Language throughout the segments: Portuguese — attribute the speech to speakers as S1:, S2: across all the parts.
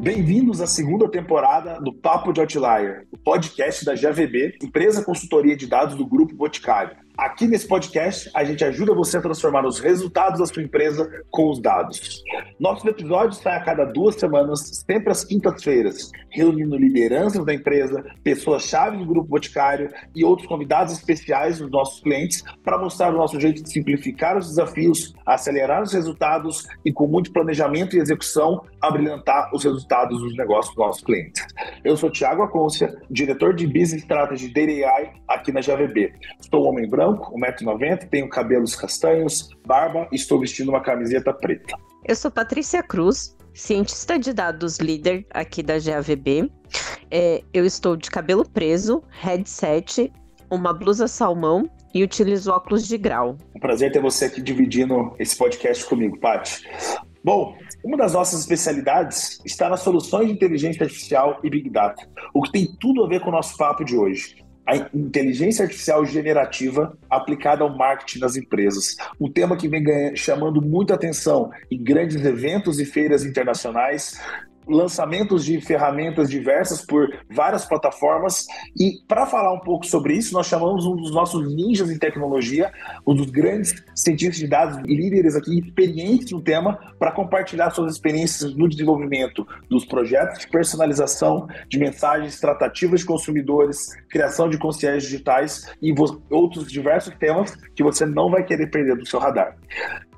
S1: Bem-vindos à segunda temporada do Papo de Outlier, o podcast da GAVB, empresa consultoria de dados do Grupo Boticário. Aqui nesse podcast, a gente ajuda você a transformar os resultados da sua empresa com os dados. Nossos episódios saem a cada 2 semanas, sempre às quintas-feiras, reunindo lideranças da empresa, pessoas-chave do Grupo Boticário e outros convidados especiais dos nossos clientes para mostrar o nosso jeito de simplificar os desafios, acelerar os resultados e, com muito planejamento e execução, abrilhantar os resultados dos negócios dos nossos clientes. Eu sou Thiago Acôncia, diretor de Business Strategy Data AI aqui na GAVB. Sou um homem branco, 1,90 m, tenho cabelos castanhos, barba e estou vestindo uma camiseta preta.
S2: Eu sou Patrícia Cruz, cientista de dados líder aqui da GAVB. Eu estou de cabelo preso, headset, uma blusa salmão e utilizo óculos de grau.
S1: Um prazer ter você aqui dividindo esse podcast comigo, Paty. Bom, uma das nossas especialidades está nas soluções de inteligência artificial e Big Data, o que tem tudo a ver com o nosso papo de hoje. A inteligência artificial generativa aplicada ao marketing das empresas. Um tema que vem chamando muita atenção em grandes eventos e feiras internacionais, lançamentos de ferramentas diversas por várias plataformas. E para falar um pouco sobre isso, nós chamamos um dos nossos ninjas em tecnologia, um dos grandes cientistas de dados e líderes aqui experientes no tema, para compartilhar suas experiências no desenvolvimento dos projetos de personalização de mensagens, tratativas de consumidores, criação de concierges digitais e outros diversos temas que você não vai querer perder do seu radar.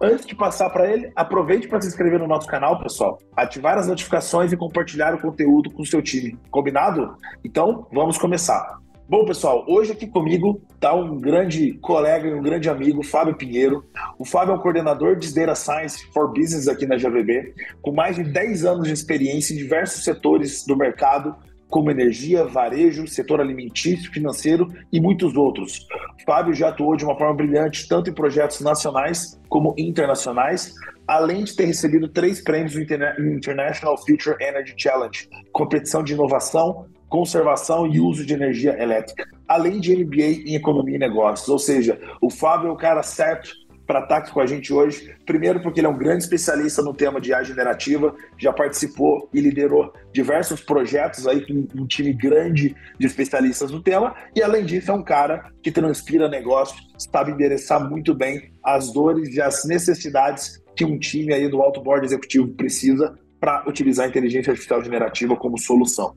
S1: Antes de passar para ele, aproveite para se inscrever no nosso canal, pessoal, ativar as notificações e compartilhar o conteúdo com o seu time. Combinado? Então, vamos começar. Bom, pessoal, hoje aqui comigo está um grande colega e um grande amigo, Fábio Pinheiro. O Fábio é o coordenador de Data Science for Business aqui na GAVB, com mais de 10 anos de experiência em diversos setores do mercado, como energia, varejo, setor alimentício, financeiro e muitos outros. O Fábio já atuou de uma forma brilhante tanto em projetos nacionais como internacionais, além de ter recebido 3 prêmios no International Future Energy Challenge, competição de inovação, conservação e uso de energia elétrica, além de MBA em Economia e Negócios. Ou seja, o Fábio é o cara certo para estar aqui com a gente hoje, primeiro porque ele é um grande especialista no tema de IA generativa, já participou e liderou diversos projetos aí com um time grande de especialistas no tema, e além disso é um cara que transpira negócio, sabe endereçar muito bem as dores e as necessidades que um time aí do alto board executivo precisa para utilizar a inteligência artificial generativa como solução.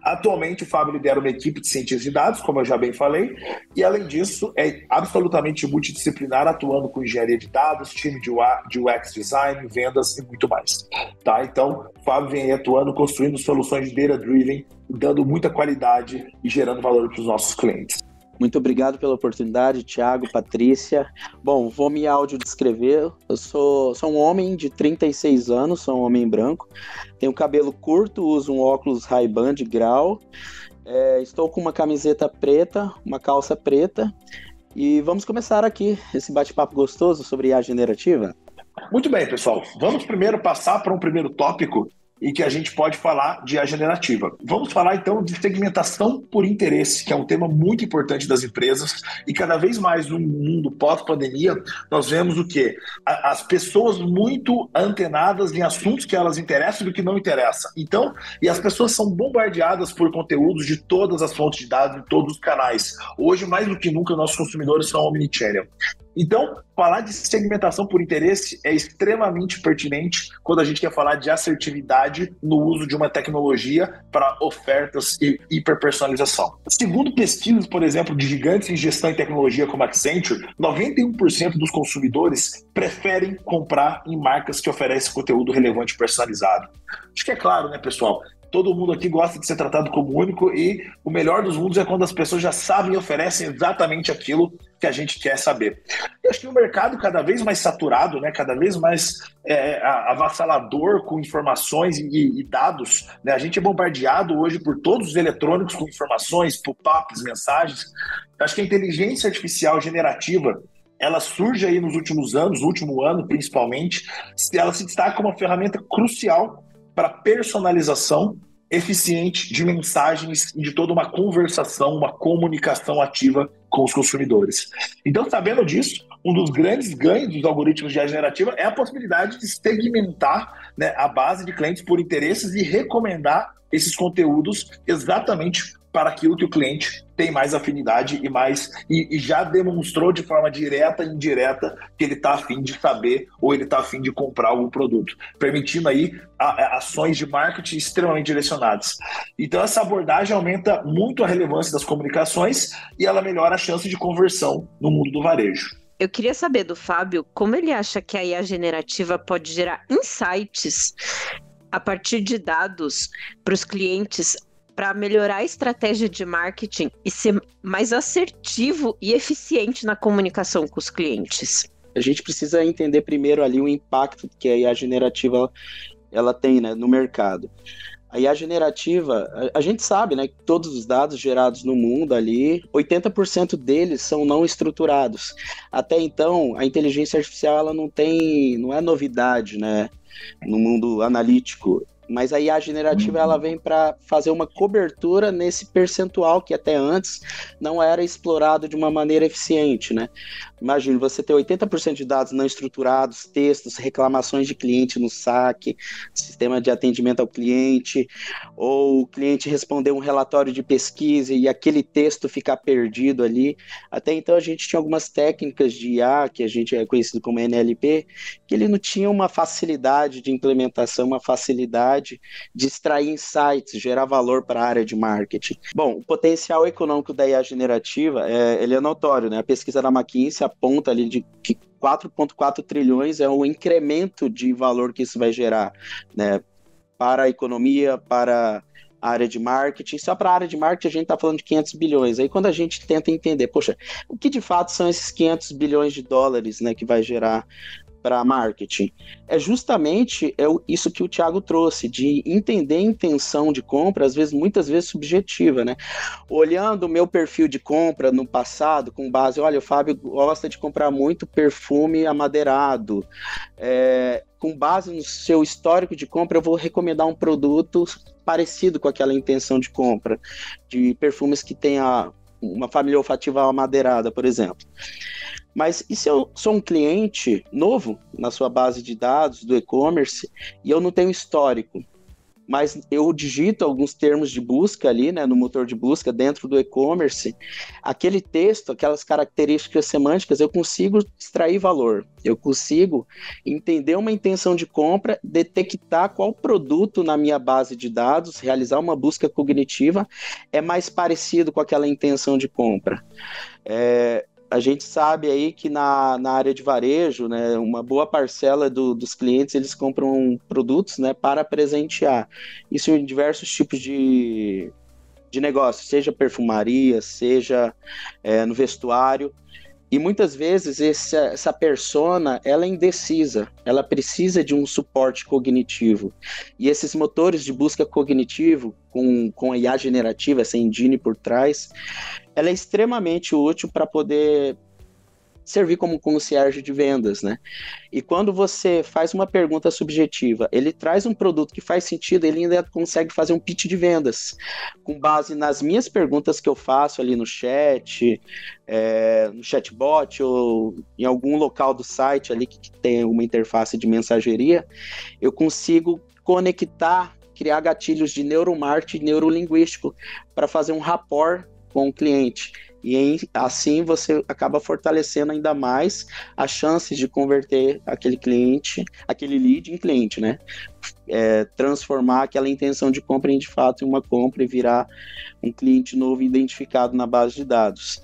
S1: Atualmente, o Fábio lidera uma equipe de cientistas de dados, como eu já bem falei, e além disso, é absolutamente multidisciplinar, atuando com engenharia de dados, time de UX design, vendas e muito mais. Tá? Então, o Fábio vem atuando, construindo soluções de data-driven, dando muita qualidade e gerando valor para os nossos clientes.
S3: Muito obrigado pela oportunidade, Thiago, Patrícia. Bom, vou me audiodescrever. Eu sou um homem de 36 anos, sou um homem branco. Tenho cabelo curto, uso um óculos Ray-Ban de grau. Estou com uma camiseta preta, uma calça preta. E vamos começar aqui esse bate-papo gostoso sobre IA generativa.
S1: Muito bem, pessoal. Vamos primeiro passar para um primeiro tópico e que a gente pode falar de IA generativa. Vamos falar, então, de segmentação por interesse, que é um tema muito importante das empresas, e cada vez mais no mundo pós-pandemia, nós vemos o quê? As pessoas muito antenadas em assuntos que elas interessam e do que não interessa. Então, e as pessoas são bombardeadas por conteúdos de todas as fontes de dados, de todos os canais. Hoje, mais do que nunca, nossos consumidores são omnichannel. Então, falar de segmentação por interesse é extremamente pertinente quando a gente quer falar de assertividade no uso de uma tecnologia para ofertas e hiperpersonalização. Segundo pesquisas, por exemplo, de gigantes em gestão e tecnologia como a Accenture, 91% dos consumidores preferem comprar em marcas que oferecem conteúdo relevante e personalizado. Acho que é claro, né, pessoal? Todo mundo aqui gosta de ser tratado como único, e o melhor dos mundos é quando as pessoas já sabem e oferecem exatamente aquilo que a gente quer saber. Eu acho que o mercado cada vez mais saturado, né, cada vez mais avassalador com informações e dados, né, a gente é bombardeado hoje por todos os eletrônicos com informações, pop-ups, mensagens. Eu acho que a inteligência artificial generativa, ela surge aí nos últimos anos, no último ano principalmente, ela se destaca como uma ferramenta crucial para personalização eficiente de mensagens e de toda uma conversação, uma comunicação ativa com os consumidores. Então, sabendo disso, um dos grandes ganhos dos algoritmos de IA generativa é a possibilidade de segmentar né, a base de clientes por interesses e recomendar esses conteúdos exatamente para aquilo que o cliente tem mais afinidade e já demonstrou de forma direta e indireta que ele está afim de saber ou ele está afim de comprar algum produto, permitindo aí ações de marketing extremamente direcionadas. Então essa abordagem aumenta muito a relevância das comunicações e ela melhora a chance de conversão no mundo do varejo.
S2: Eu queria saber do Fábio como ele acha que a IA generativa pode gerar insights a partir de dados para os clientes para melhorar a estratégia de marketing e ser mais assertivo e eficiente na comunicação com os clientes.
S3: A gente precisa entender primeiro ali o impacto que a IA generativa ela tem, né, no mercado. A IA generativa, a gente sabe, né, que todos os dados gerados no mundo ali, 80% deles são não estruturados. Até então, a inteligência artificial ela não é novidade, né, no mundo analítico. Mas a IA generativa ela vem para fazer uma cobertura nesse percentual que até antes não era explorado de uma maneira eficiente, né? Imagine você ter 80% de dados não estruturados, textos, reclamações de cliente no saque, sistema de atendimento ao cliente, ou o cliente responder um relatório de pesquisa e aquele texto ficar perdido ali. Até então a gente tinha algumas técnicas de IA, que a gente é conhecido como NLP, que ele não tinha uma facilidade de implementação, uma facilidade de extrair insights, gerar valor para a área de marketing. Bom, o potencial econômico da IA generativa, ele é notório, né? A pesquisa da McKinsey aponta ali de que 4,4 trilhões é o incremento de valor que isso vai gerar, né? Para a economia, para a área de marketing. Só para a área de marketing a gente está falando de 500 bilhões. Aí quando a gente tenta entender, poxa, o que de fato são esses 500 bilhões de dólares, né, que vai gerar para marketing? É justamente isso que o Thiago trouxe, de entender a intenção de compra, muitas vezes subjetiva, né? Olhando o meu perfil de compra no passado, com base, olha, o Fábio gosta de comprar muito perfume amadeirado, com base no seu histórico de compra, eu vou recomendar um produto parecido com aquela intenção de compra, de perfumes que tenha uma família olfativa amadeirada, por exemplo. Mas e se eu sou um cliente novo na sua base de dados do e-commerce e eu não tenho histórico, mas eu digito alguns termos de busca ali, né, no motor de busca dentro do e-commerce, aquele texto, aquelas características semânticas, eu consigo extrair valor, eu consigo entender uma intenção de compra, detectar qual produto na minha base de dados, realizar uma busca cognitiva é mais parecido com aquela intenção de compra. A gente sabe aí que na área de varejo, né, uma boa parcela dos clientes, eles compram produtos, né, para presentear. Isso em diversos tipos de negócio, seja perfumaria, seja no vestuário. E muitas vezes essa persona, ela é indecisa, ela precisa de um suporte cognitivo. E esses motores de busca cognitivo, com a IA generativa, essa engine por trás, ela é extremamente útil para poder servir como concierge de vendas, né? E quando você faz uma pergunta subjetiva, ele traz um produto que faz sentido, ele ainda consegue fazer um pitch de vendas, com base nas minhas perguntas que eu faço ali no chat, no chatbot ou em algum local do site ali que tem uma interface de mensageria, eu consigo conectar, criar gatilhos de neuromarketing neurolinguístico para fazer um rapport com o cliente. E assim você acaba fortalecendo ainda mais as chances de converter aquele lead em cliente, né? Transformar aquela intenção de compra em de fato em uma compra e virar um cliente novo identificado na base de dados.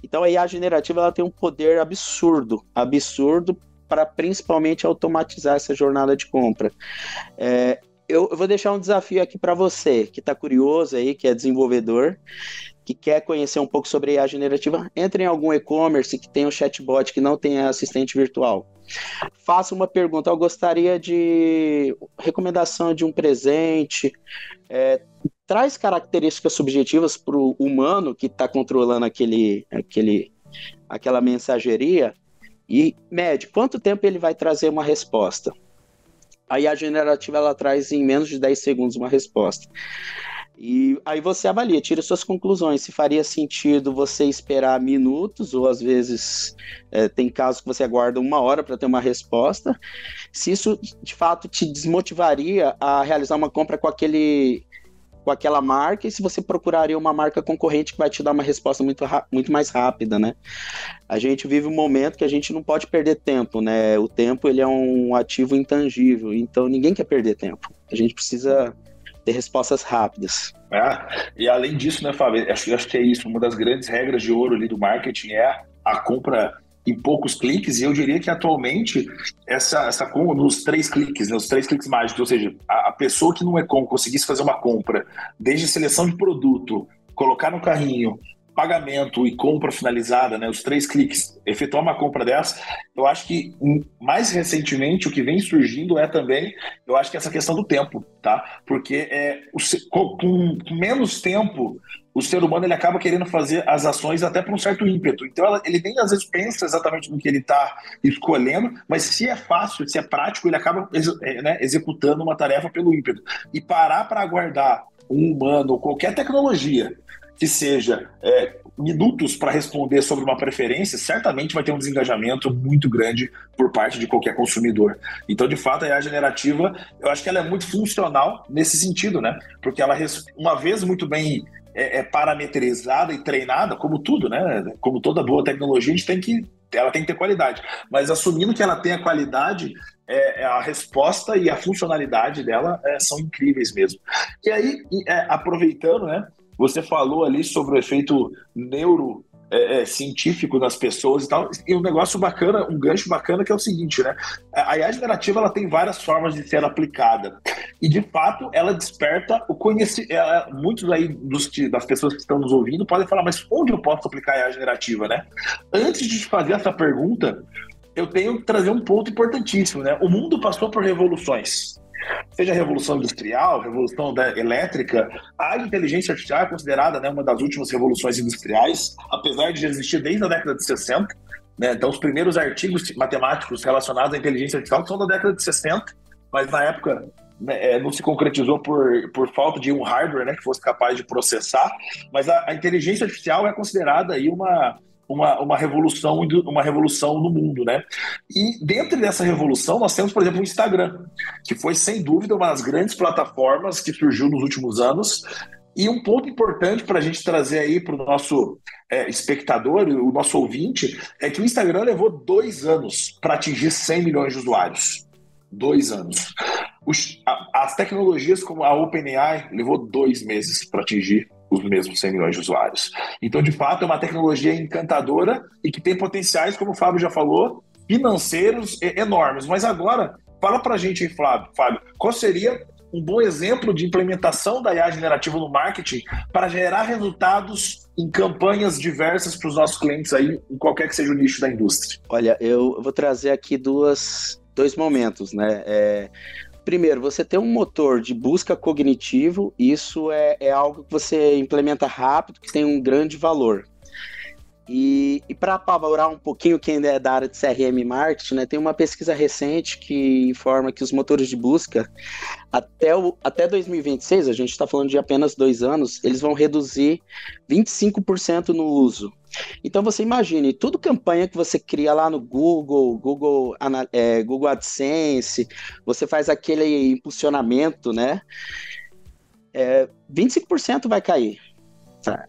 S3: Então a IA generativa ela tem um poder absurdo para principalmente automatizar essa jornada de compra. Eu vou deixar um desafio aqui para você que está curioso aí, que é desenvolvedor, que quer conhecer um pouco sobre IA generativa, entre em algum e-commerce que tenha um chatbot, que não tenha assistente virtual. Faça uma pergunta, eu gostaria de recomendação de um presente, traz características subjetivas para o humano que está controlando aquela mensageria e mede quanto tempo ele vai trazer uma resposta. A IA generativa ela traz em menos de 10 segundos uma resposta. E aí você avalia, tira suas conclusões, se faria sentido você esperar minutos, ou às vezes tem casos que você aguarda 1 hora para ter uma resposta, se isso de fato te desmotivaria a realizar uma compra com aquela marca, e se você procuraria uma marca concorrente que vai te dar uma resposta muito mais rápida, né? A gente vive um momento que a gente não pode perder tempo, né? O tempo, ele é um ativo intangível, então ninguém quer perder tempo. A gente precisa ter respostas rápidas.
S1: E além disso, né, Fábio, acho que é isso, uma das grandes regras de ouro ali do marketing é a compra em poucos cliques, e eu diria que atualmente essa compra nos 3 cliques, né, os 3 cliques mágicos, ou seja, a pessoa que no e-com conseguisse fazer uma compra, desde seleção de produto, colocar no carrinho, pagamento e compra finalizada, né, os 3 cliques, efetuar uma compra dessa, eu acho que mais recentemente o que vem surgindo é também, eu acho que essa questão do tempo, tá? Porque com menos tempo, o ser humano ele acaba querendo fazer as ações até por um certo ímpeto. Então ele nem às vezes pensa exatamente no que ele está escolhendo, mas se é fácil, se é prático, ele acaba executando uma tarefa pelo ímpeto. E parar para aguardar um humano ou qualquer tecnologia que seja minutos para responder sobre uma preferência, certamente vai ter um desengajamento muito grande por parte de qualquer consumidor. Então, de fato, a IA generativa, eu acho que ela é muito funcional nesse sentido, né? Porque ela, uma vez muito bem parametrizada e treinada, como tudo, né? Como toda boa tecnologia, ela tem que ter qualidade. Mas assumindo que ela tem a qualidade, a resposta e a funcionalidade dela são incríveis mesmo. E aí, aproveitando, né? Você falou ali sobre o efeito científico nas pessoas e tal, e um negócio bacana, um gancho bacana que é o seguinte, né? A IA generativa ela tem várias formas de ser aplicada e, de fato, ela desperta o conhecimento. Muitos aí das pessoas que estão nos ouvindo podem falar, mas onde eu posso aplicar a IA generativa, né? Antes de te fazer essa pergunta, eu tenho que trazer um ponto importantíssimo, né? O mundo passou por revoluções. Seja a revolução industrial, revolução elétrica, a inteligência artificial é considerada, né, uma das últimas revoluções industriais, apesar de já existir desde a década de 60. Né? Então, os primeiros artigos matemáticos relacionados à inteligência artificial são da década de 60, mas na época não se concretizou por falta de um hardware, né, que fosse capaz de processar. Mas a inteligência artificial é considerada aí uma revolução no mundo, né? E dentro dessa revolução nós temos, por exemplo, o Instagram, que foi sem dúvida uma das grandes plataformas que surgiu nos últimos anos. E um ponto importante para a gente trazer aí para o nosso espectador, o nosso ouvinte, é que o Instagram levou 2 anos para atingir 100 milhões de usuários. 2 anos. As tecnologias como a OpenAI levou 2 meses para atingir os mesmos 100 milhões de usuários. Então, de fato, é uma tecnologia encantadora e que tem potenciais, como o Fábio já falou, financeiros enormes. Mas agora, fala pra gente aí, Fábio, qual seria um bom exemplo de implementação da IA generativa no marketing para gerar resultados em campanhas diversas para os nossos clientes aí, em qualquer que seja o nicho da indústria?
S3: Olha, eu vou trazer aqui dois momentos, né? Primeiro, você tem um motor de busca cognitivo, isso é algo que você implementa rápido, que tem um grande valor. E para apavorar um pouquinho quem é da área de CRM e marketing, né, tem uma pesquisa recente que informa que os motores de busca, até 2026, a gente está falando de apenas 2 anos, eles vão reduzir 25% no uso. Então você imagine, tudo campanha que você cria lá no Google AdSense, você faz aquele impulsionamento, né? 25% vai cair.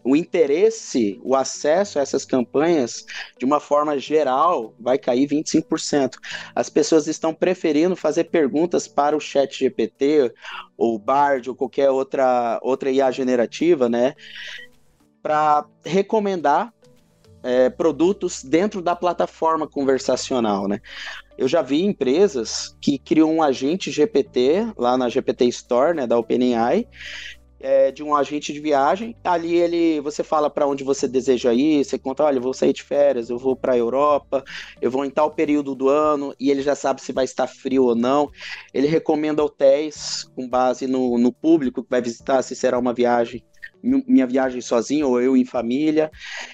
S3: O interesse, o acesso a essas campanhas, de uma forma geral, vai cair 25%. As pessoas estão preferindo fazer perguntas para o ChatGPT, ou Bard, ou qualquer outra IA generativa, né? Para recomendar produtos dentro da plataforma conversacional, né? Eu já vi empresas que criam um agente GPT, lá na GPT Store, né, da OpenAI, de um agente de viagem. Ali você fala para onde você deseja ir, você conta, olha, eu vou sair de férias, eu vou para a Europa, eu vou em tal período do ano, e ele já sabe se vai estar frio ou não. Ele recomenda hotéis com base no público que vai visitar, se será uma viagem, minha viagem sozinho ou eu em família.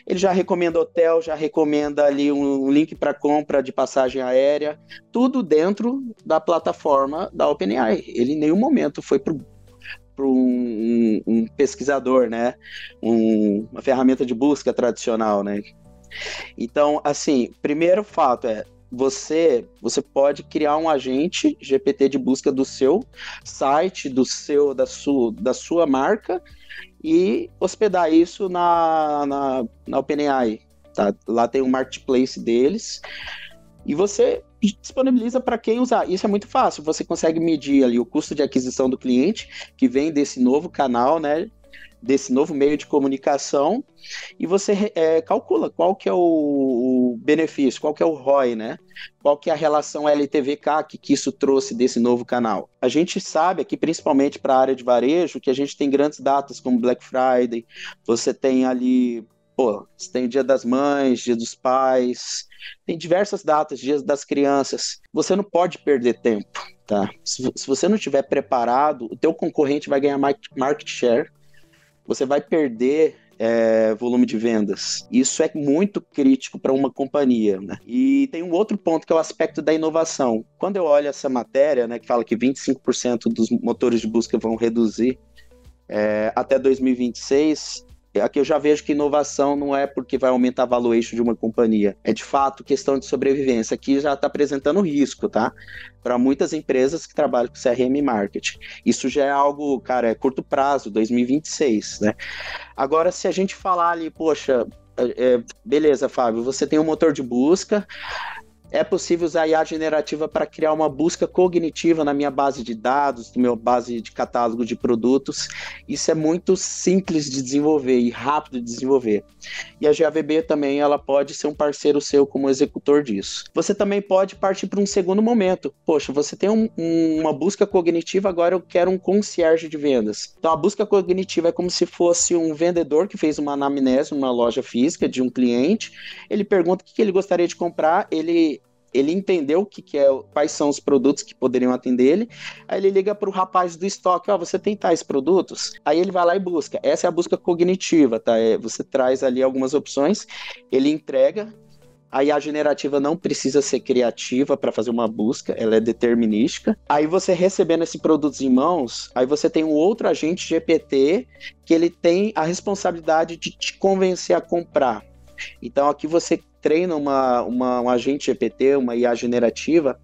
S3: Ele já recomenda hotel, já recomenda ali um link para compra de passagem aérea, tudo dentro da plataforma da OpenAI. Ele em nenhum momento foi para um pesquisador, né? Uma ferramenta de busca tradicional, né? Então, assim, primeiro fato você pode criar um agente GPT de busca do seu site, da sua marca e hospedar isso na OpenAI. Tá? Lá tem um marketplace deles e você disponibiliza para quem usar. Isso é muito fácil, você consegue medir ali o custo de aquisição do cliente que vem desse novo canal, né? Desse novo meio de comunicação, e você calcula qual que é o benefício, qual que é o ROI, né? Qual que é a relação LTV-CAC que isso trouxe desse novo canal. A gente sabe aqui, principalmente para a área de varejo, que a gente tem grandes datas como Black Friday, você tem ali, você tem o Dia das Mães, Dia dos Pais, tem diversas datas, Dias das Crianças. Você não pode perder tempo, tá? Se você não estiver preparado, o teu concorrente vai ganhar market share, você vai perder volume de vendas. Isso é muito crítico para uma companhia, né? E tem um outro ponto que é o aspecto da inovação. Quando eu olho essa matéria, né, que fala que 25% dos motores de busca vão reduzir até 2026, aqui eu já vejo que inovação não é porque vai aumentar a valuation de uma companhia. É de fato questão de sobrevivência. Aqui já está apresentando risco, tá? Para muitas empresas que trabalham com CRM e marketing. Isso já é algo, cara, é curto prazo, 2026, né? Agora, se a gente falar ali, poxa, beleza, Fábio, você tem um motor de busca, é possível usar IA generativa para criar uma busca cognitiva na minha base de dados, no meu base de catálogo de produtos. Isso é muito simples de desenvolver e rápido de desenvolver. E a GAVB também ela pode ser um parceiro seu como executor disso. Você também pode partir para um segundo momento. Poxa, você tem uma busca cognitiva, agora eu quero um concierge de vendas. Então a busca cognitiva é como se fosse um vendedor que fez uma anamnese numa loja física de um cliente. Ele pergunta o que ele gostaria de comprar, ele entendeu o que quais são os produtos que poderiam atender ele, aí ele liga para o rapaz do estoque, você tem tais produtos? Aí ele vai lá e busca. Essa é a busca cognitiva, tá? Você traz ali algumas opções, ele entrega, a IA generativa não precisa ser criativa para fazer uma busca, ela é determinística. Aí você recebendo esses produtos em mãos, aí você tem um outro agente GPT que ele tem a responsabilidade de te convencer a comprar. Então aqui você treina um agente GPT, uma IA generativa,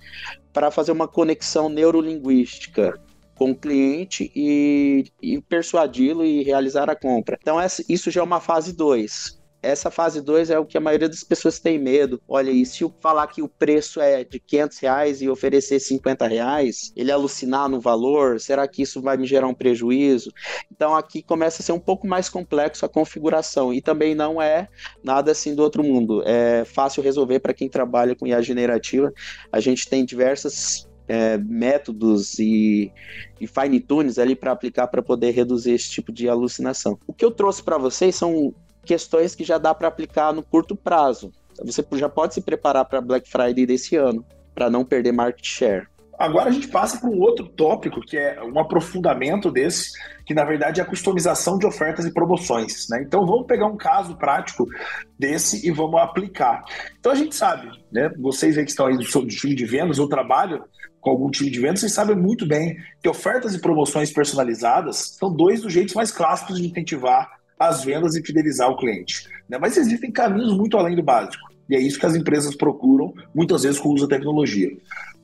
S3: para fazer uma conexão neurolinguística com o cliente e persuadi-lo e realizar a compra. Então isso já é uma fase 2. Essa fase 2 é o que a maioria das pessoas tem medo. Olha, e se eu falar que o preço é de R$500 e oferecer R$50, ele alucinar no valor, será que isso vai me gerar um prejuízo? Então aqui começa a ser um pouco mais complexo a configuração e também não é nada assim do outro mundo. É fácil resolver para quem trabalha com IA generativa. A gente tem diversas métodos e fine tunes ali para aplicar para poder reduzir esse tipo de alucinação. O que eu trouxe para vocês são questões que já dá para aplicar no curto prazo. Você já pode se preparar para Black Friday desse ano, para não perder market share.
S1: Agora a gente passa para um outro tópico, que é um aprofundamento desse, que na verdade é a customização de ofertas e promoções, né? Então vamos pegar um caso prático desse e vamos aplicar. Então a gente sabe, né? Vocês aí que estão aí do time de vendas, eu trabalho com algum time de vendas, vocês sabem muito bem que ofertas e promoções personalizadas são dois dos jeitos mais clássicos de incentivar as vendas e fidelizar o cliente, né? Mas existem caminhos muito além do básico, e é isso que as empresas procuram, muitas vezes com o uso da tecnologia.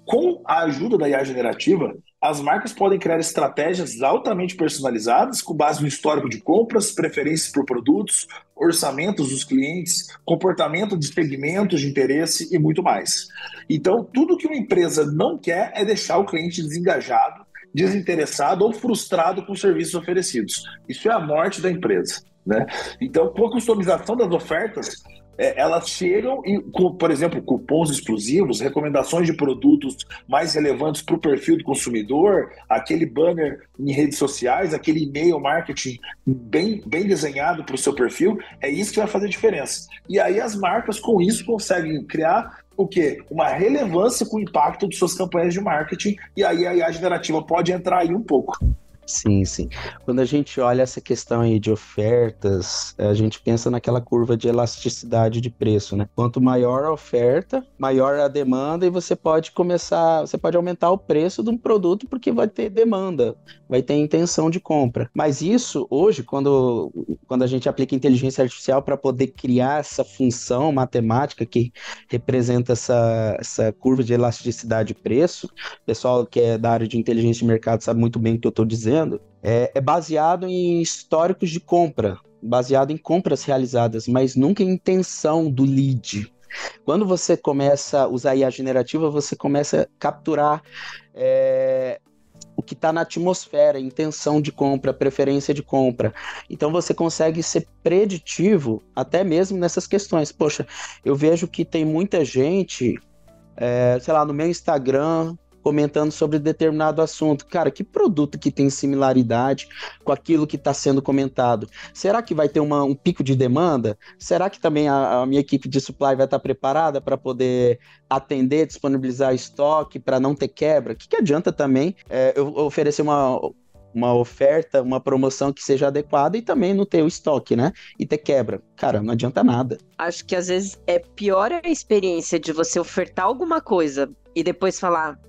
S1: Com a ajuda da IA generativa, as marcas podem criar estratégias altamente personalizadas com base no histórico de compras, preferências por produtos, orçamentos dos clientes, comportamento de segmentos de interesse e muito mais. Então, tudo que uma empresa não quer é deixar o cliente desengajado, desinteressado ou frustrado com os serviços oferecidos. Isso é a morte da empresa, né? Então, com a customização das ofertas, elas chegam e, por exemplo, cupons exclusivos, recomendações de produtos mais relevantes para o perfil do consumidor, aquele banner em redes sociais, aquele e-mail marketing bem desenhado para o seu perfil, é isso que vai fazer diferença. E aí as marcas, com isso, conseguem criar o quê? Uma relevância com o impacto de suas campanhas de marketing, e aí a IA generativa pode entrar aí um pouco.
S3: Sim, sim. Quando a gente olha essa questão aí de ofertas, a gente pensa naquela curva de elasticidade de preço, né? Quanto maior a oferta, maior a demanda e você pode aumentar o preço de um produto porque vai ter demanda, vai ter intenção de compra. Mas isso, hoje, quando a gente aplica inteligência artificial para poder criar essa função matemática que representa essa curva de elasticidade de preço, o pessoal que é da área de inteligência de mercado sabe muito bem o que eu estou dizendo, é baseado em históricos de compra, baseado em compras realizadas, mas nunca em intenção do lead. Quando você começa a usar IA generativa, você começa a capturar o que está na atmosfera, intenção de compra, preferência de compra. Então você consegue ser preditivo até mesmo nessas questões. Poxa, eu vejo que tem muita gente, sei lá, no meu Instagram, comentando sobre determinado assunto. Cara, que produto que tem similaridade com aquilo que está sendo comentado? Será que vai ter um pico de demanda? Será que também a minha equipe de supply vai estar preparada para poder atender, disponibilizar estoque, para não ter quebra? O que adianta também eu oferecer uma oferta, uma promoção que seja adequada e também não ter o estoque, né? E ter quebra. Cara, não adianta nada.
S2: Acho que às vezes é pior a experiência de você ofertar alguma coisa e depois falar,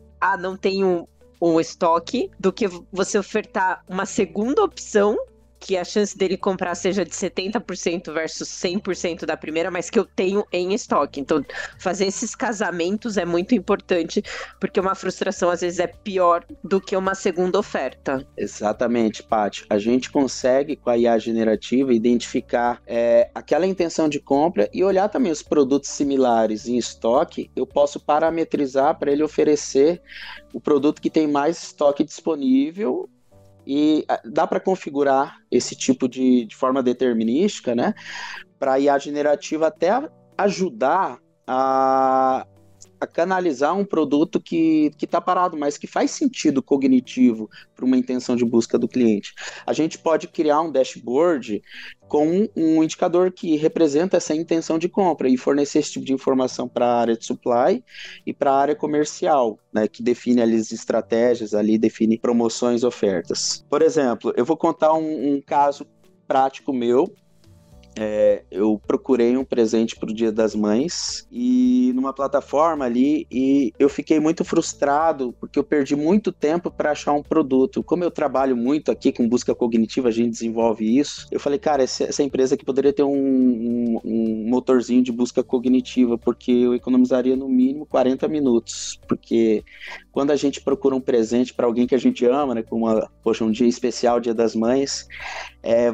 S2: não tenho um estoque, do que você ofertar uma segunda opção, que a chance dele comprar seja de 70% versus 100% da primeira, mas que eu tenho em estoque. Então, fazer esses casamentos é muito importante, porque uma frustração às vezes é pior do que uma segunda oferta.
S3: Exatamente, Paty. A gente consegue, com a IA generativa, identificar aquela intenção de compra e olhar também os produtos similares em estoque. Eu posso parametrizar para ele oferecer o produto que tem mais estoque disponível. E dá para configurar esse tipo de forma determinística, né? Para a IA generativa até ajudar a canalizar um produto que está parado, mas que faz sentido cognitivo para uma intenção de busca do cliente. A gente pode criar um dashboard com um indicador que representa essa intenção de compra e fornecer esse tipo de informação para a área de supply e para a área comercial, né, que define ali as estratégias, ali define promoções, ofertas. Por exemplo, eu vou contar um caso prático meu. Eu procurei um presente para o Dia das Mães e numa plataforma ali, e eu fiquei muito frustrado porque eu perdi muito tempo para achar um produto. Como eu trabalho muito aqui com busca cognitiva, a gente desenvolve isso. Eu falei, cara, essa empresa aqui poderia ter um motorzinho de busca cognitiva, porque eu economizaria no mínimo 40 minutos, porque quando a gente procura um presente para alguém que a gente ama, né, como um dia especial, Dia das Mães,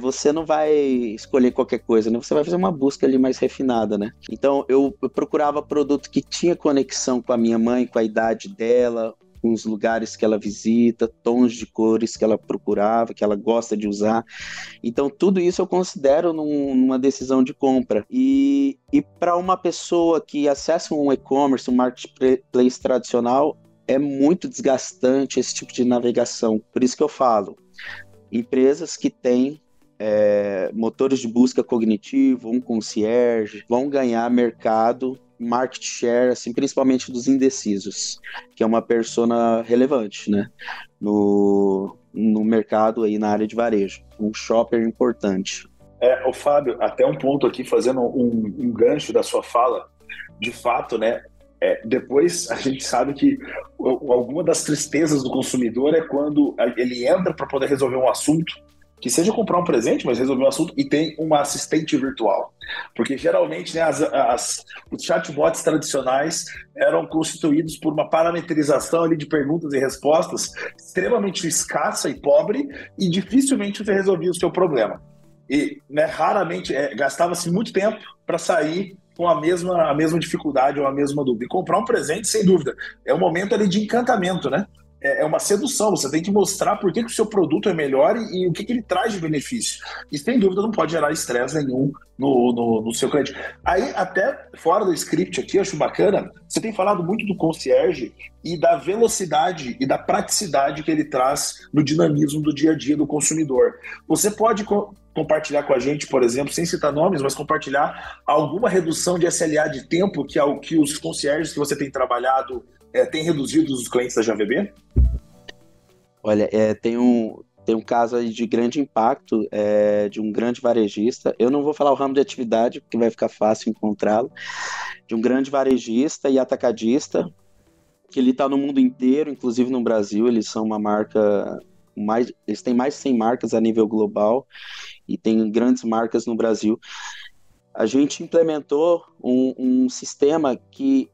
S3: você não vai escolher qualquer coisa, né? Você vai fazer uma busca ali mais refinada, né? Então, eu procurava produto que tinha conexão com a minha mãe, com a idade dela, com os lugares que ela visita, tons de cores que ela procurava, que ela gosta de usar. Então, tudo isso eu considero numa decisão de compra. E para uma pessoa que acessa um e-commerce, um marketplace tradicional, é muito desgastante esse tipo de navegação. Por isso que eu falo, empresas que têm motores de busca cognitivo, um concierge, vão ganhar mercado, market share, assim, principalmente dos indecisos, que é uma persona relevante, né, no mercado aí na área de varejo, um shopper importante.
S1: O Fábio, até um ponto aqui, fazendo um gancho da sua fala, de fato, né, depois a gente sabe que alguma das tristezas do consumidor é quando ele entra para poder resolver um assunto, que seja comprar um presente, mas resolver um assunto, e tem uma assistente virtual. Porque geralmente, né, os chatbots tradicionais eram constituídos por uma parametrização ali de perguntas e respostas extremamente escassa e pobre, e dificilmente você resolvia o seu problema. E, né, raramente gastava-se muito tempo para sair com a mesma dificuldade ou a mesma dúvida. E comprar um presente, sem dúvida, é um momento ali de encantamento, né? É uma sedução, você tem que mostrar por que o seu produto é melhor e o que ele traz de benefício. E sem dúvida não pode gerar estresse nenhum no seu cliente. Aí, até fora do script aqui, eu acho bacana, você tem falado muito do concierge e da velocidade e da praticidade que ele traz no dinamismo do dia a dia do consumidor. Você pode compartilhar com a gente, por exemplo, sem citar nomes, mas compartilhar alguma redução de SLA de tempo que os concierges que você tem trabalhado têm reduzido os clientes da GAVB?
S3: Olha, tem Tem um caso aí de grande impacto, de um grande varejista. Eu não vou falar o ramo de atividade, porque vai ficar fácil encontrá-lo. De um grande varejista e atacadista, que ele está no mundo inteiro, inclusive no Brasil. Eles são uma marca, eles têm mais de 100 marcas a nível global e tem grandes marcas no Brasil. A gente implementou um sistema que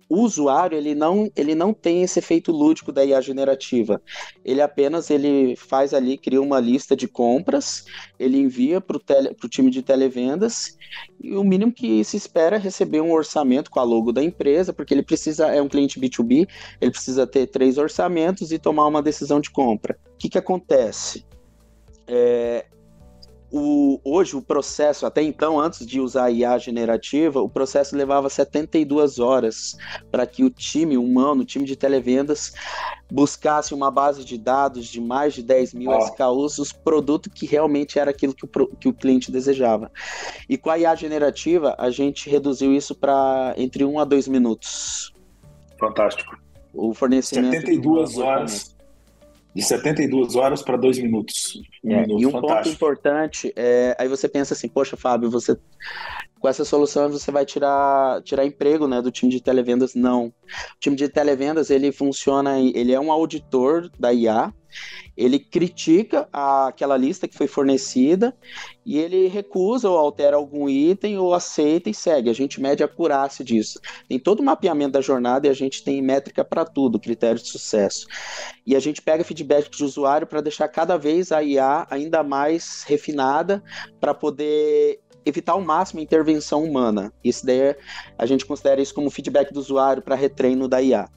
S3: o usuário ele não tem esse efeito lúdico da IA generativa. Ele faz ali, cria uma lista de compras, ele envia para o time de televendas, e o mínimo que se espera é receber um orçamento com a logo da empresa, porque é um cliente B2B, ele precisa ter 3 orçamentos e tomar uma decisão de compra. O que acontece? Hoje o processo, até então, antes de usar a IA generativa, o processo levava 72 horas para que o time humano, o time de televendas, buscasse uma base de dados de mais de 10 mil SKUs, os produtos que realmente era aquilo que o cliente desejava. E com a IA generativa, a gente reduziu isso para entre 1 a 2 minutos.
S1: Fantástico.
S3: O fornecimento
S1: 72 horas. De 72 horas para 2 minutos.
S3: E um ponto importante, aí você pensa assim, poxa, Fábio, com essa solução você vai tirar emprego, né, do time de televendas? Não. O time de televendas, ele é um auditor da IA, ele critica aquela lista que foi fornecida e ele recusa ou altera algum item ou aceita e segue. A gente mede a acurácia disso. Tem todo o mapeamento da jornada e a gente tem métrica para tudo, critério de sucesso. E a gente pega feedback de usuário para deixar cada vez a IA ainda mais refinada para poder evitar ao máximo a intervenção humana. Isso daí a gente considera isso como feedback do usuário para retreino da IA.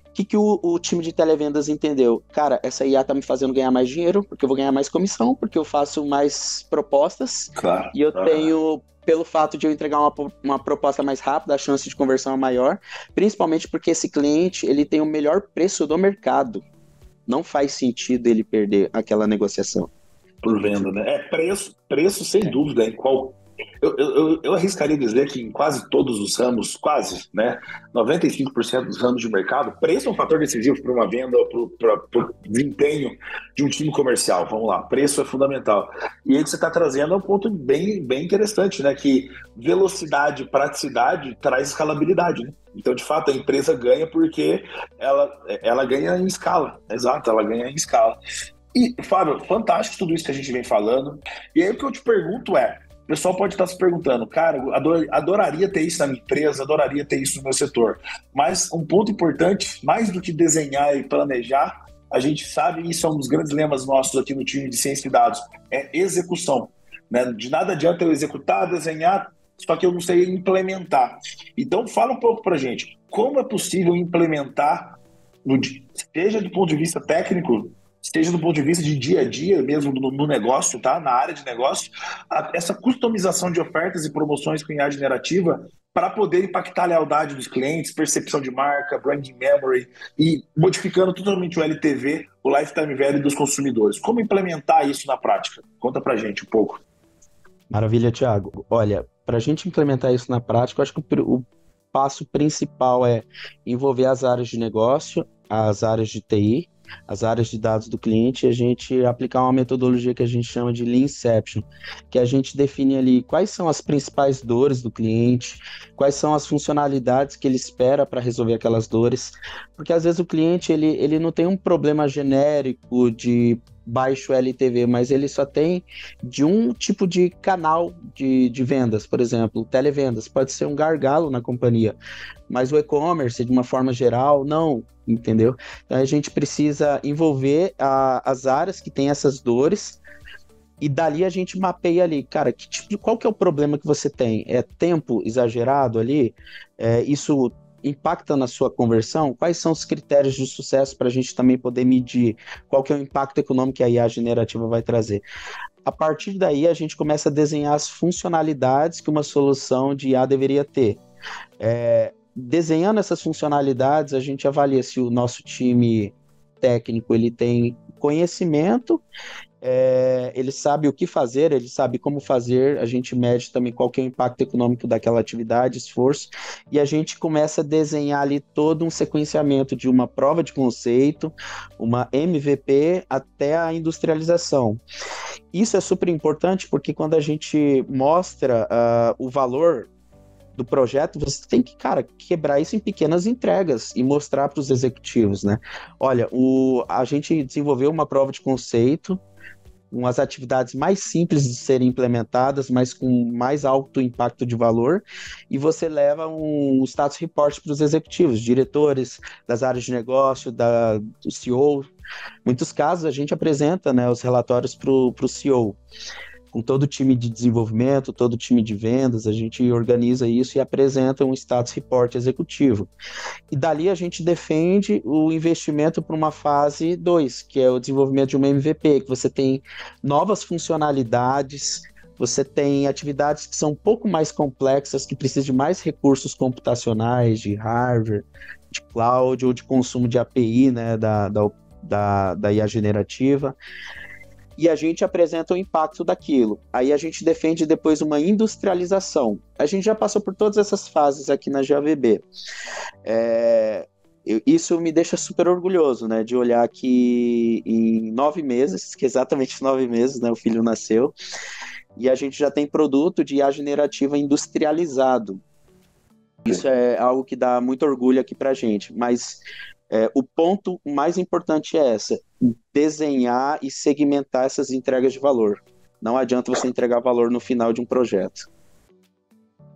S3: O que o time de televendas entendeu? Cara, essa IA tá me fazendo ganhar mais dinheiro, porque eu vou ganhar mais comissão, porque eu faço mais propostas, claro, e eu tenho, pelo fato de eu entregar uma proposta mais rápida, a chance de conversão é maior, principalmente porque esse cliente, ele tem o melhor preço do mercado. Não faz sentido ele perder aquela negociação.
S1: Por venda, né? Preço sem dúvida, em qual... Eu arriscaria dizer que em quase todos os ramos, né? 95% dos ramos de mercado, preço é um fator decisivo para uma venda ou para o desempenho de um time comercial. Vamos lá, preço é fundamental. E aí que você está trazendo é um ponto bem, bem interessante, né? Que velocidade, praticidade traz escalabilidade, né? Então, de fato, a empresa ganha porque ela ganha em escala. Exato, ela ganha em escala. E, Fábio, fantástico tudo isso que a gente vem falando. E aí o que eu te pergunto o pessoal pode estar se perguntando, cara, adoraria ter isso na minha empresa, adoraria ter isso no meu setor. Mas um ponto importante, mais do que desenhar e planejar, a gente sabe, e isso é um dos grandes lemas nossos aqui no time de ciência de dados, é execução. Né? De nada adianta eu executar, desenhar, só que eu não sei implementar. Então fala um pouco pra gente, como é possível implementar, seja do ponto de vista técnico, seja do ponto de vista de dia a dia mesmo no negócio, tá? Na área de negócio, essa customização de ofertas e promoções com IA generativa para poder impactar a lealdade dos clientes, percepção de marca, branding memory e modificando totalmente o LTV, o lifetime value dos consumidores. Como implementar isso na prática? Conta pra gente um pouco.
S3: Maravilha, Thiago. Olha, para a gente implementar isso na prática, eu acho que o passo principal é envolver as áreas de negócio, as áreas de TI, as áreas de dados do cliente, e a gente aplicar uma metodologia que a gente chama de Lean Inception, que a gente define ali quais são as principais dores do cliente, quais são as funcionalidades que ele espera para resolver aquelas dores, porque às vezes o cliente ele não tem um problema genérico de baixo LTV, mas ele só tem de um tipo de canal de vendas, por exemplo, televendas, pode ser um gargalo na companhia, mas o e-commerce, de uma forma geral, não, entendeu? Então a gente precisa envolver as áreas que têm essas dores e dali a gente mapeia ali, cara, qual que é o problema que você tem? É tempo exagerado ali? Isso impacta na sua conversão? Quais são os critérios de sucesso para a gente também poder medir qual que é o impacto econômico que a IA generativa vai trazer? A partir daí, a gente começa a desenhar as funcionalidades que uma solução de IA deveria ter. Desenhando essas funcionalidades, a gente avalia se o nosso time técnico ele tem conhecimento ele sabe o que fazer, ele sabe como fazer, a gente mede também qual que é o impacto econômico daquela atividade, esforço, e a gente começa a desenhar ali todo um sequenciamento de uma prova de conceito, uma MVP, até a industrialização. Isso é super importante porque quando a gente mostra o valor do projeto, você tem que, cara, quebrar isso em pequenas entregas e mostrar para os executivos, né? Olha, a gente desenvolveu uma prova de conceito, umas atividades mais simples de serem implementadas, mas com mais alto impacto de valor, e você leva um status report para os executivos, diretores das áreas de negócio, do CEO. Em muitos casos, a gente apresenta, né, os relatórios para o CEO. Com todo o time de desenvolvimento, todo o time de vendas, a gente organiza isso e apresenta um status report executivo. E dali a gente defende o investimento para uma fase 2, que é o desenvolvimento de uma MVP, que você tem novas funcionalidades, você tem atividades que são um pouco mais complexas, que precisam de mais recursos computacionais, de hardware, de cloud ou de consumo de API, né, da IA generativa. E a gente apresenta o impacto daquilo. Aí a gente defende depois uma industrialização. A gente já passou por todas essas fases aqui na GAVB. Isso me deixa super orgulhoso, né, de olhar que em 9 meses, que exatamente 9 meses, né, o filho nasceu, e a gente já tem produto de IA generativa industrializado. Isso é algo que dá muito orgulho aqui pra gente, mas o ponto mais importante é desenhar e segmentar essas entregas de valor. Não adianta você entregar valor no final de um projeto.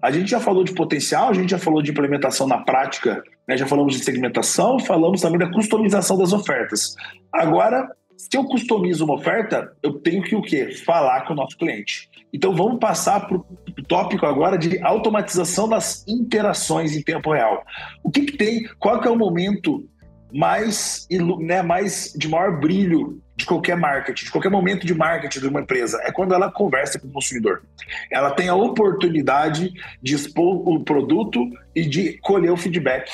S1: A gente já falou de potencial, a gente já falou de implementação na prática, né? Já falamos de segmentação, falamos também da customização das ofertas. Agora, se eu customizo uma oferta, eu tenho que o quê? Falar com o nosso cliente. Então vamos passar para o tópico agora de automatização das interações em tempo real. O que tem? Qual que é o momento mais de maior brilho de qualquer marketing, de qualquer momento de marketing de uma empresa? É quando ela conversa com o consumidor. Ela tem a oportunidade de expor o produto e de colher o feedback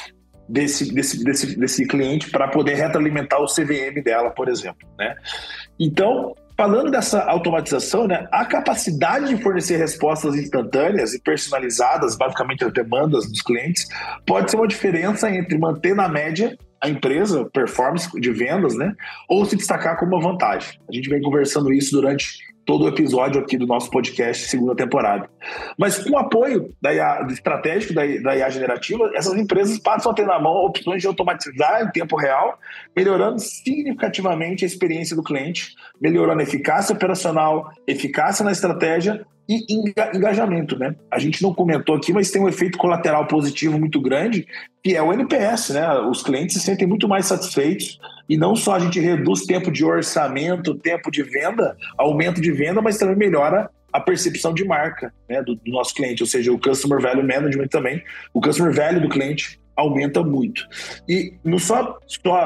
S1: desse cliente para poder retroalimentar o CVM dela, por exemplo, né? Então, falando dessa automatização, né, a capacidade de fornecer respostas instantâneas e personalizadas, basicamente as demandas dos clientes, pode ser uma diferença entre manter na média a empresa, performance de vendas, né, ou se destacar como uma vantagem. A gente vem conversando isso durante todo o episódio aqui do nosso podcast, segunda temporada. Mas com o apoio estratégico da IA generativa, essas empresas passam a ter na mão opções de automatizar em tempo real, melhorando significativamente a experiência do cliente, melhorando a eficácia operacional, eficácia na estratégia e engajamento, né? A gente não comentou aqui, mas tem um efeito colateral positivo muito grande, que é o NPS, né? Os clientes se sentem muito mais satisfeitos e não só a gente reduz tempo de orçamento, tempo de venda, aumento de venda, mas também melhora a percepção de marca, né, do nosso cliente, ou seja, o Customer Value Management também, o Customer Value do cliente aumenta muito. E não só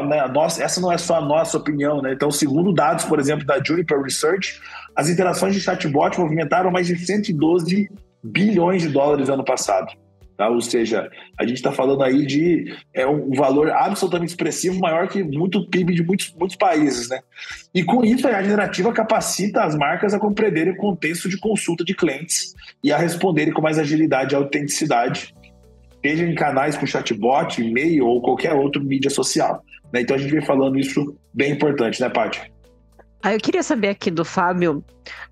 S1: né, essa não é só a nossa opinião, né? Então, segundo dados, por exemplo, da Juniper Research, as interações de chatbot movimentaram mais de 112 bilhões de dólares ano passado. Tá? Ou seja, a gente está falando aí de um valor absolutamente expressivo, maior que muito PIB de muitos países, né? E com isso, a IA generativa capacita as marcas a compreenderem o contexto de consulta de clientes e a responderem com mais agilidade e autenticidade, seja em canais com chatbot, e-mail ou qualquer outro mídia social, né? Então a gente vem falando isso bem importante, né, Paty?
S2: Eu queria saber aqui do Fábio,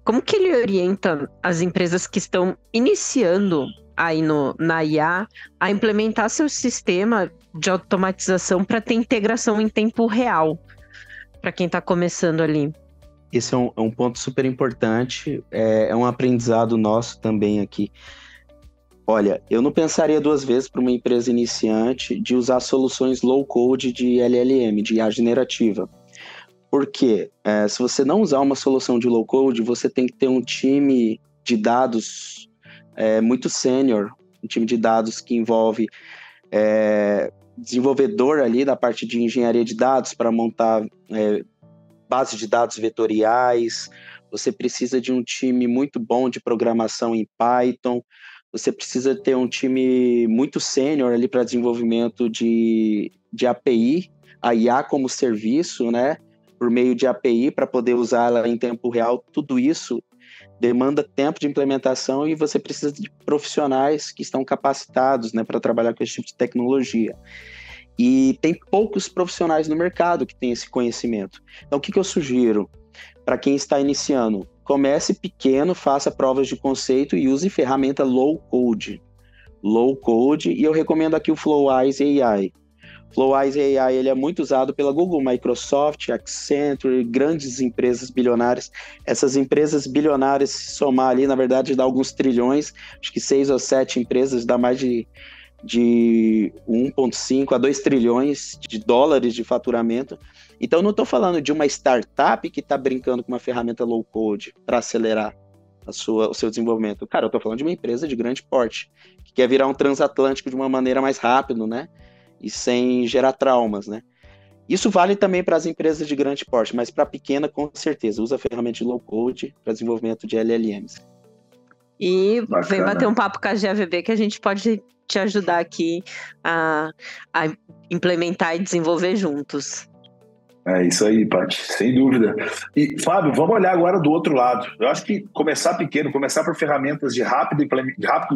S2: como que ele orienta as empresas que estão iniciando aí na IA a implementar seu sistema de automatização para ter integração em tempo real, para quem está começando ali?
S3: Esse é um ponto super importante, é um aprendizado nosso também aqui. Olha, eu não pensaria 2 vezes para uma empresa iniciante de usar soluções low-code de LLM, de IA generativa. Porque se você não usar uma solução de low-code, você tem que ter um time de dados muito sênior, um time de dados que envolve desenvolvedor ali da parte de engenharia de dados para montar bases de dados vetoriais. Você precisa de um time muito bom de programação em Python. Você precisa ter um time muito sênior ali para desenvolvimento de API, a IA como serviço, né? por meio de API para poder usá-la em tempo real, tudo isso demanda tempo de implementação e você precisa de profissionais que estão capacitados, né, para trabalhar com esse tipo de tecnologia. E tem poucos profissionais no mercado que têm esse conhecimento. Então, o que eu sugiro para quem está iniciando? Comece pequeno, faça provas de conceito e use ferramenta low code. Low code, e eu recomendo aqui o Flowise AI. Flowise AI ele é muito usado pela Google, Microsoft, Accenture, grandes empresas bilionárias. Essas empresas bilionárias, se somar ali, na verdade, dá alguns trilhões, acho que 6 ou 7 empresas, dá mais de 1,5 a 2 trilhões de dólares de faturamento. Então, eu não estou falando de uma startup que está brincando com uma ferramenta low code para acelerar o seu desenvolvimento. Cara, eu estou falando de uma empresa de grande porte, que quer virar um transatlântico de uma maneira mais rápida, né? E sem gerar traumas, né? Isso vale também para as empresas de grande porte, mas para pequena, com certeza, usa a ferramenta de low code para desenvolvimento de LLMs.
S2: E vem bater um papo com a GAVB que a gente pode te ajudar aqui a implementar e desenvolver juntos.
S1: É isso aí, Paty, sem dúvida. E, Fábio, vamos olhar agora do outro lado. Eu acho que começar pequeno, começar por ferramentas de rápido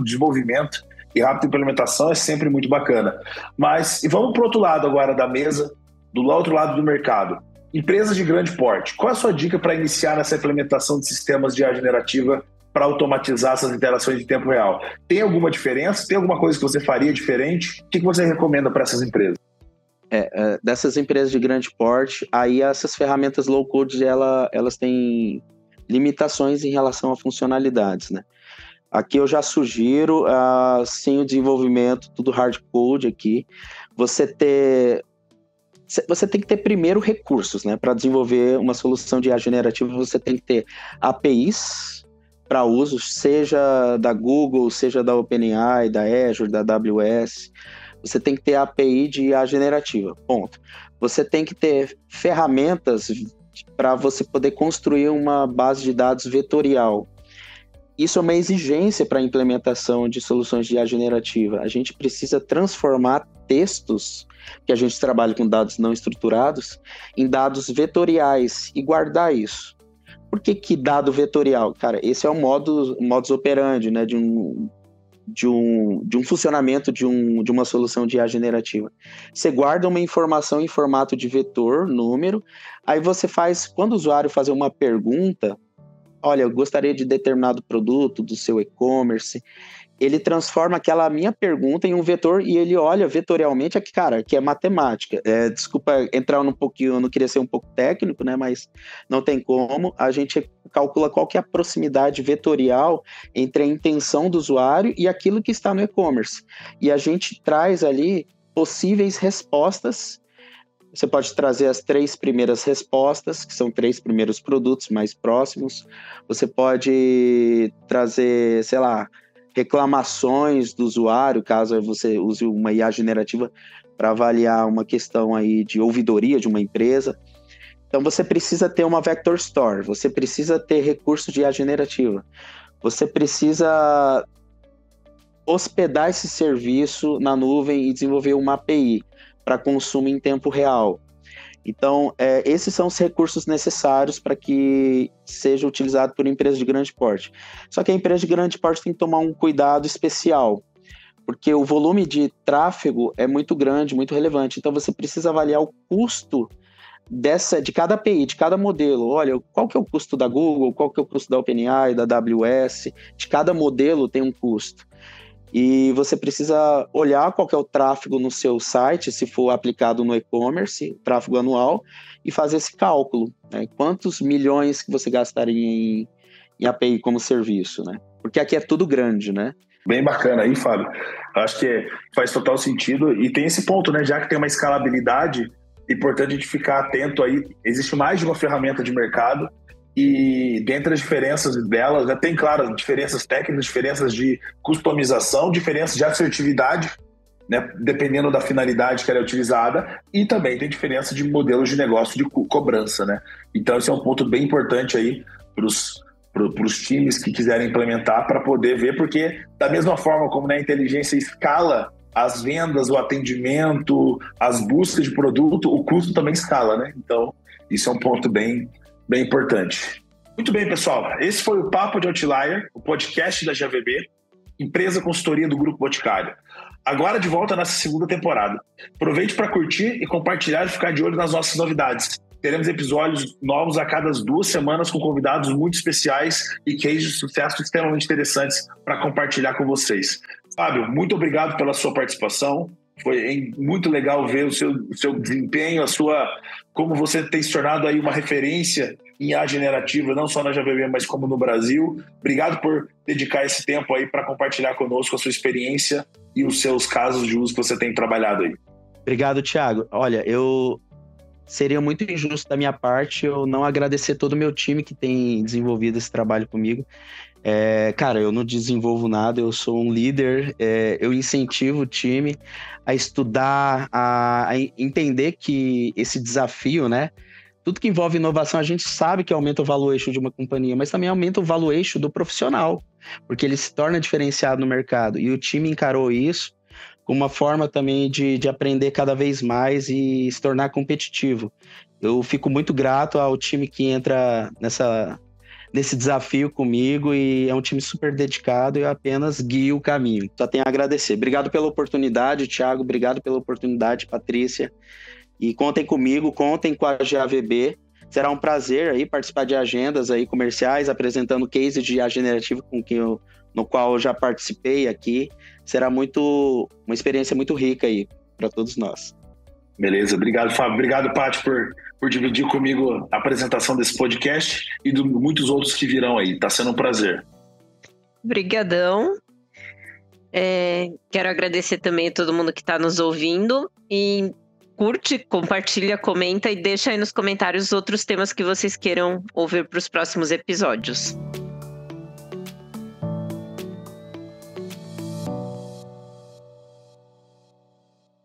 S1: desenvolvimento e rápida implementação é sempre muito bacana. Mas, e vamos para o outro lado agora da mesa, do outro lado do mercado. Empresas de grande porte, qual é a sua dica para iniciar nessa implementação de sistemas de IA generativa para automatizar essas interações em tempo real? Tem alguma diferença? Tem alguma coisa que você faria diferente? O que você recomenda para essas empresas?
S3: Dessas empresas de grande porte, aí essas ferramentas low code, elas têm limitações em relação a funcionalidades, né? Aqui eu já sugiro, sem o desenvolvimento, tudo hard code aqui, você tem que ter primeiro recursos, né? Para desenvolver uma solução de IA generativa, você tem que ter APIs para uso, seja da Google, seja da OpenAI, da Azure, da AWS. Você tem que ter API de IA generativa, ponto. Você tem que ter ferramentas para você poder construir uma base de dados vetorial. Isso é uma exigência para a implementação de soluções de IA generativa. A gente precisa transformar textos, que a gente trabalha com dados não estruturados, em dados vetoriais e guardar isso. Por que dado vetorial? Cara, esse é o modus operandi, né, de um funcionamento de uma solução de IA generativa. Você guarda uma informação em formato de vetor, número, aí você faz, quando o usuário fazer uma pergunta, olha, eu gostaria de determinado produto do seu e-commerce, ele transforma aquela minha pergunta em um vetor e ele olha vetorialmente, que é matemática. Desculpa entrar um pouquinho, eu não queria ser um pouco técnico, né, mas não tem como. A gente calcula qual que é a proximidade vetorial entre a intenção do usuário e aquilo que está no e-commerce. E a gente traz ali possíveis respostas. Você pode trazer as 3 primeiras respostas, que são 3 primeiros produtos mais próximos. Você pode trazer, sei lá, reclamações do usuário, caso você use uma IA generativa para avaliar uma questão aí de ouvidoria de uma empresa. Então, você precisa ter uma vector store, você precisa ter recursos de IA generativa, você precisa hospedar esse serviço na nuvem e desenvolver uma API para consumo em tempo real. Então, esses são os recursos necessários para que seja utilizado por empresas de grande porte. Só que a empresa de grande porte tem que tomar um cuidado especial, porque o volume de tráfego é muito grande, muito relevante. Então, você precisa avaliar o custo de cada API, de cada modelo. Olha, qual que é o custo da Google, qual que é o custo da OpenAI, da AWS, de cada modelo tem um custo. E você precisa olhar qual que é o tráfego no seu site, se for aplicado no e-commerce, tráfego anual, e fazer esse cálculo, né? Quantos milhões que você gastaria em API como serviço, né? Porque aqui é tudo grande, né?
S1: Bem bacana aí, Fábio. Acho que faz total sentido. E tem esse ponto, né? Já que tem uma escalabilidade, é importante a gente ficar atento aí. Existe mais de uma ferramenta de mercado e dentre as diferenças delas, né, tem, claro, diferenças técnicas, diferenças de customização, diferenças de assertividade, né, dependendo da finalidade que ela é utilizada, e também tem diferença de modelos de negócio de cobrança, né? Então esse é um ponto bem importante aí para os times que quiserem implementar, para poder ver, porque da mesma forma como, né, a inteligência escala as vendas, o atendimento, as buscas de produto, o custo também escala, né? Então Isso é um ponto bem importante. Muito bem, pessoal. Esse foi o Papo de Outlier, o podcast da GAVB, empresa consultoria do Grupo Boticário. Agora de volta nessa segunda temporada. Aproveite para curtir e compartilhar e ficar de olho nas nossas novidades. Teremos episódios novos a cada 2 semanas com convidados muito especiais e cases de sucesso extremamente interessantes para compartilhar com vocês. Fábio, muito obrigado pela sua participação. Foi muito legal ver o seu desempenho, como você tem se tornado aí uma referência em IA generativa, não só na GAVB, mas como no Brasil. Obrigado por dedicar esse tempo aí para compartilhar conosco a sua experiência e os seus casos de uso que você tem trabalhado aí.
S3: Obrigado, Thiago. Olha, seria muito injusto da minha parte eu não agradecer todo o meu time que tem desenvolvido esse trabalho comigo. Cara, eu não desenvolvo nada, eu sou um líder, eu incentivo o time a estudar, a entender que esse desafio, né? Tudo que envolve inovação, a gente sabe que aumenta o valuation de uma companhia, mas também aumenta o valuation do profissional, porque ele se torna diferenciado no mercado. E o time encarou isso como uma forma também de aprender cada vez mais e se tornar competitivo. Eu fico muito grato ao time que entra nesse desafio comigo e é um time super dedicado e eu apenas guio o caminho. Só tenho a agradecer. Obrigado pela oportunidade, Thiago. Obrigado pela oportunidade, Patrícia. E contem comigo, contem com a GAVB. Será um prazer aí participar de agendas aí comerciais, apresentando cases de IA generativa no qual eu já participei aqui. Será uma experiência muito rica aí para todos nós.
S1: Beleza, obrigado, Fábio. Obrigado, Paty, por dividir comigo a apresentação desse podcast e de muitos outros que virão aí. Está sendo um prazer.
S2: Obrigadão. Quero agradecer também a todo mundo que está nos ouvindo e curte, compartilha, comenta e deixa aí nos comentários outros temas que vocês queiram ouvir para os próximos episódios.